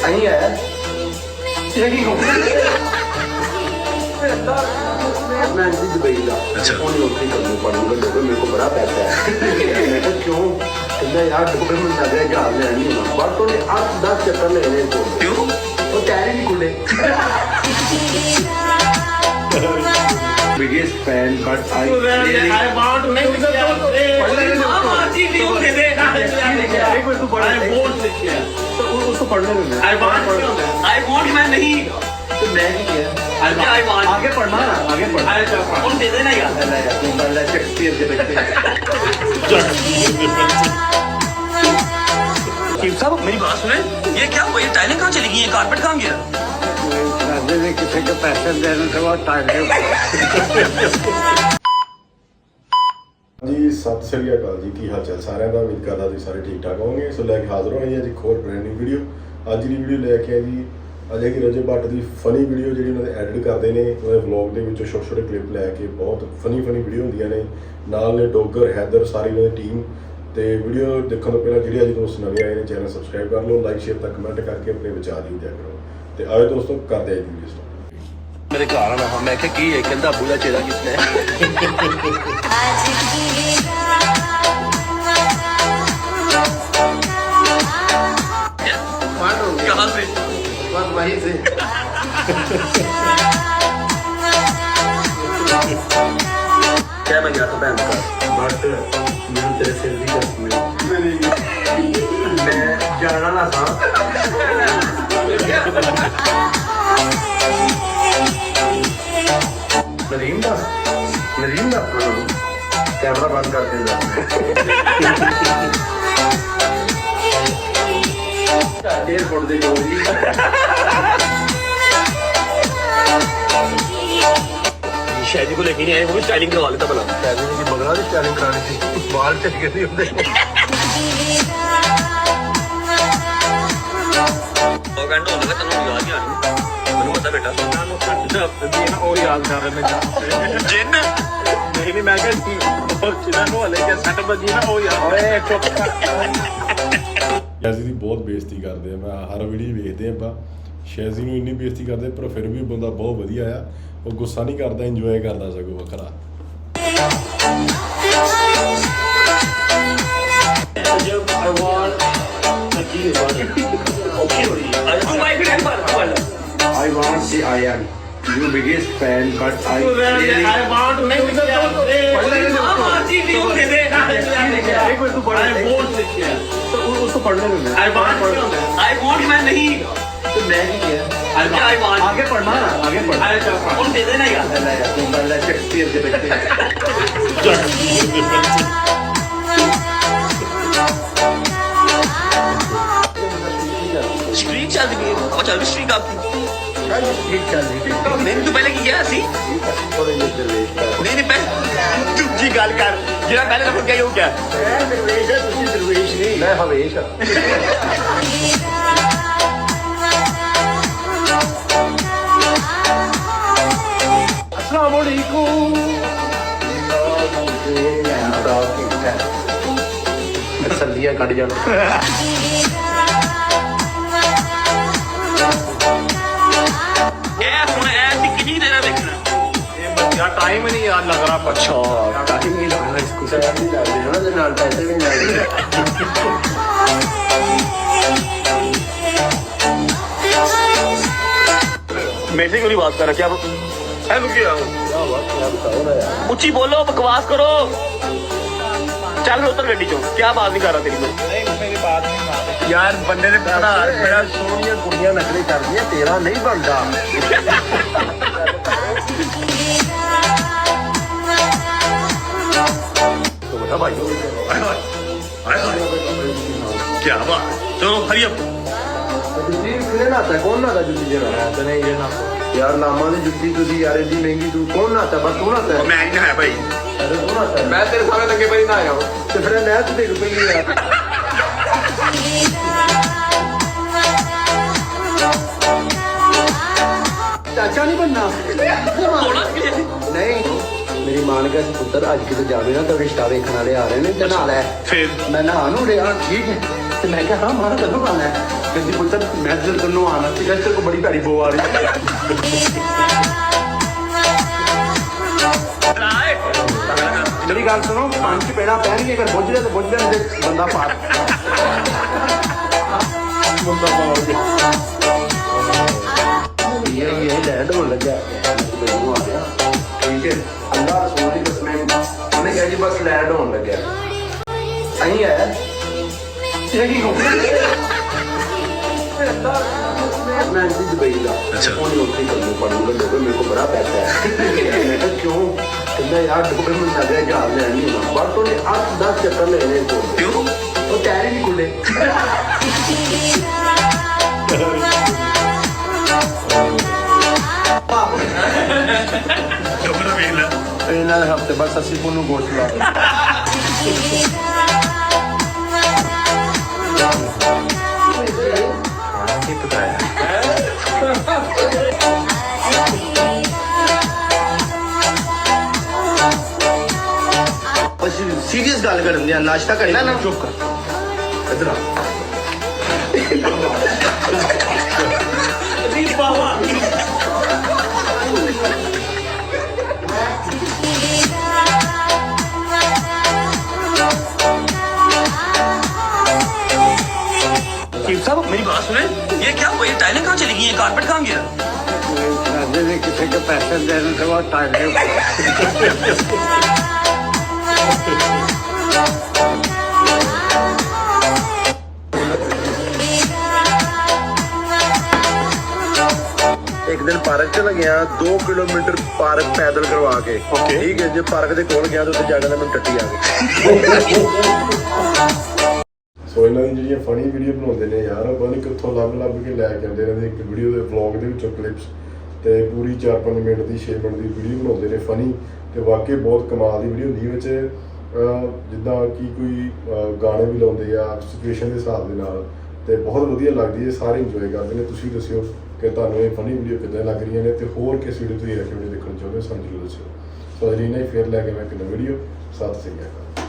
सही है यही हो मैं दुबई का उत्थे करनी पड़ूंगा क्योंकि मेरे को बड़ा पैसा है मैं कहा क्यों कहता यार डॉक्यूमेंट आ गया जहाज लेना नहीं होना बट उन्हें 8-10 चक्कर लेने को क्यों वो टायर ही खुले biggest fan but I want नहीं उसको पढ़ने में I want मैं नहीं तो मैं ही किया आगे पढ़ना आगे पढ़ना उन दे देना यार शेक्सपियर के बच्चे चीफ साहब मेरी बात सुने ये क्या हुआ ये टाइलें कहाँ चली गई ये कारपेट कहाँ गया किसी के पैसे देने से बहुत टाइम जी सत श्री अकाल जी की हाल चाल सारे का उम्मीद करता जी सारे ठीक ठाक होंगे सो लैके हाजिर होए जी एक होर ब्रांड न्यू वीडियो अज की वीडियो लैके आए जी अज है रजत भट्ट की फनी वीडियो जी उन्होंने एडिट करते हैं उन्होंने व्लॉग के छोटे छोटे क्लिप लैके बहुत फनी वीडियो होंगे ने नाल ने डोगर हैदर सारी उन्होंने टीम तो वीडियो देखने तो पहले जी अज दोस्त नवे आए हैं चैनल सबसक्राइब कर लो लाइक शेयर तक कमेंट करके अपने विचार ही दिया करो तो आए दोस्तों करते हैं वीडियो स्टार्ट मेरे घर आना मैं क्या की है कहता बुला चेहरा कितना कहाँ से बस वहीं से क्या मैं गया था बहन का बट मैं तेरे से भी मैं जाना ना था नरीम का कैमरा बंद कर एयरपोर्ट दे शादी को लेके नहीं आए वो भी स्टाइलिंग करवा लेता भला शादी की बगला भी स्टाइलिंग करानी थी बाल चल गए होते 2 घंटे हो गए तेन याद नहीं आनी ਮੈਨੂੰ ਪਤਾ ਬੇਟਾ ਉਹ ਯਾਦ ਕਰ ਰਹੇ ਨੇ ਜਿੰਨ ਨਹੀਂ ਮੈਂ ਕਿਹਾ ਜਿਹਨਾਂ ਨੂੰ ਹਲੇ ਕਿ 7 ਵਜੇ ਨਾ ਉਹ ਯਾਦ ਓਏ ਚੁੱਪ ਸ਼ੈਜ਼ੀ ਦੀ ਬਹੁਤ ਬੇਇੱਜ਼ਤੀ ਕਰਦੇ ਆ ਮੈਂ ਹਰ ਵੀਡੀਓ ਵੇਖਦੇ ਆਪਾਂ ਸ਼ੈਜ਼ੀ ਨੂੰ ਇੰਨੀ ਬੇਇੱਜ਼ਤੀ ਕਰਦੇ ਪਰ ਫਿਰ ਵੀ ਬੰਦਾ ਬਹੁਤ ਵਧੀਆ ਆ ਉਹ ਗੁੱਸਾ ਨਹੀਂ ਕਰਦਾ ਇੰਜੋਏ ਕਰਦਾ ਸਗੋਂ ਵੱਖਰਾ I want the I am your biggest fan but I want नहीं उसको पढ़ने में I want मैं नहीं तो मैं ही किया आगे पढ़ना आगे पढ़ना उन दे देना यार शेक्सपियर के बच्चे स्ट्रीक चल रही है और चल रही स्ट्रीक आपकी नहीं तू पहले की गया सी नहीं पहले झूठी गल कर जिहड़ा पहले नंबर क्या हो गया मैं दरवेश है तुसी दरवेश नहीं मैं हवेश अस्सलाम वालेकुम सर्दियां कट जाना टाइम ही नहीं याद लग रहा अच्छा टाइम नहीं लग रहा इसको नहीं लग रहा ना नाल पैसे भी नहीं लग मेरे से क्यों नहीं बात कर रहा क्या ऊंची बोलो बकवास करो चल उतर गड्डी चो क्या बात नहीं कर रहा तेरी को यार बंदे ने बड़ा सोहनिया कुड़ियां नकली कर दी तेरा नहीं बनता भाई क्या बात चलो हरी अप नाता कौन नाता जुत्ती यार नामा की जुत्ती तुझी यार इतनी महंगी तू कौन नाता बस तू नाता है मैं नहीं नहाया भाई अरे तू नाता मैं तेरे सामने लगे भाई नहाया हूं तो फिर नहा तो देख पई यार चाचा नहीं बनना नहीं मेरी मां ने कहा पुत्र अज किते जावे ना तो रिश्ता वेखण वाले आ रहे ने ते नाल है फिर मैं नहा नू रहा ठीक है तो मैं क्या हाँ मारा कदों आना है कहती पुत्र मैं तो दोनों आना थी तेरे को बड़ी भैड़ी बो आ रही मेरी गल सुनो 5 पेड़ा पहन के अगर बुझ जाए तो बुझ जाए बंदा पार ये लैंड होने लगा ठीक है अल्लाह रसूल की कसम उन्हें कहा जी बस लैंड होने लगा सही है मैं दुबई का उत्थे कदम पढ़ूंगा डोबे मेरे को बड़ा पैसा है मैं कहा क्यों कहता यार डोबे में लग रहा जहाज लैंड नहीं होना बट उन्हें 8-10 चक्कर लेने को क्यों वो टायर ही नहीं खुले ਇਹਨਾਂ ਦੇ ਹਫਤੇ ਬਸ ਅਸੀਂ ਕੋਨੂੰ ਗੋਸ਼ਤ ਲਾ ਕੀ ਪਤਾ ਹੈ ਅਸੀਂ ਸੀਰੀਅਸ ਗੱਲ ਕਰਨ ਦੇ ਆ ਨਾਸ਼ਤਾ ਕਰਨਾ ਨਾ ਚੁੱਪ ਕਰ ਇਧਰ ਆ ਅਜੀ ਬਾਵਾ साहब मेरी बात सुने ये क्या हुआ ये टाइलें कहाँ चली गई हैं कारपेट कहाँ गया किसी के पैसे देने से बहुत टाइम एक दिन पार्क चला गया 2 किलोमीटर पार्क पैदल करवा के ठीक है जो पार्क के कोल गया तो जाकर मैं टट्टी आ गई ਸੋ ਇਹਨਾਂ ਦੀ ਜਿਹੜੀਆਂ ਫਨੀ ਵੀਡੀਓ ਬਣਾਉਂਦੇ ਨੇ ਯਾਰ ਉਹ ਪਤਾ ਨਹੀਂ ਕਿੱਥੋਂ ਲੱਭ ਕੇ ਲੈ ਕੇ ਆਉਂਦੇ ਇਹਨਾਂ ਦੇ ਇੱਕ ਵੀਡੀਓ ਦੇ ਵਲੌਗ ਦੇ ਵਿੱਚੋਂ ਕਲਿੱਪਸ ਤੇ ਪੂਰੀ 4-5 ਮਿੰਟ ਦੀ 6 ਮਿੰਟ ਦੀ ਵੀਡੀਓ ਬਣਾਉਂਦੇ ਨੇ ਫਨੀ ਤੇ ਵਾਕਈ ਬਹੁਤ ਕਮਾਲ ਦੀ ਵੀਡੀਓ ਹੁੰਦੀ ਵਿੱਚ ਜਿੱਦਾਂ ਕਿ ਕੋਈ ਗਾਣੇ ਵੀ ਲਾਉਂਦੇ ਆ ਸਿਚੁਏਸ਼ਨ ਦੇ ਹਿਸਾਬ ਦੇ ਨਾਲ ਤੇ ਬਹੁਤ ਵਧੀਆ ਲੱਗਦੀ ਹੈ ਸਾਰੇ ਇੰਜੋਏ ਕਰਦੇ ਨੇ ਤੁਸੀਂ ਦੱਸਿਓ ਕਿ ਤੁਹਾਨੂੰ ਇਹ ਫਨੀ ਵੀਡੀਓ ਕਿੱਦਾਂ ਲੱਗ ਰਹੀਆਂ ਨੇ ਤੇ ਹੋਰ ਕਿਸ ਵੀਡੀਓ ਤੁਸੀਂ ਇਹ ਵੀਡੀਓ ਦੇਖਣਾ ਚਾਹੁੰਦੇ ਹੋ ਸਾਨੂੰ ਜ਼ਰੂਰ ਦੱਸਿਓ ਸੋ ਅਜੇ ਨਹੀਂ ਫੇਰ ਲੈ ਕੇ ਮੈਂ ਇੱਕ ਨਵੀਂ ਵੀਡੀਓ ਸਤਿ ਸ਼੍ਰੀ ਅਕਾਲ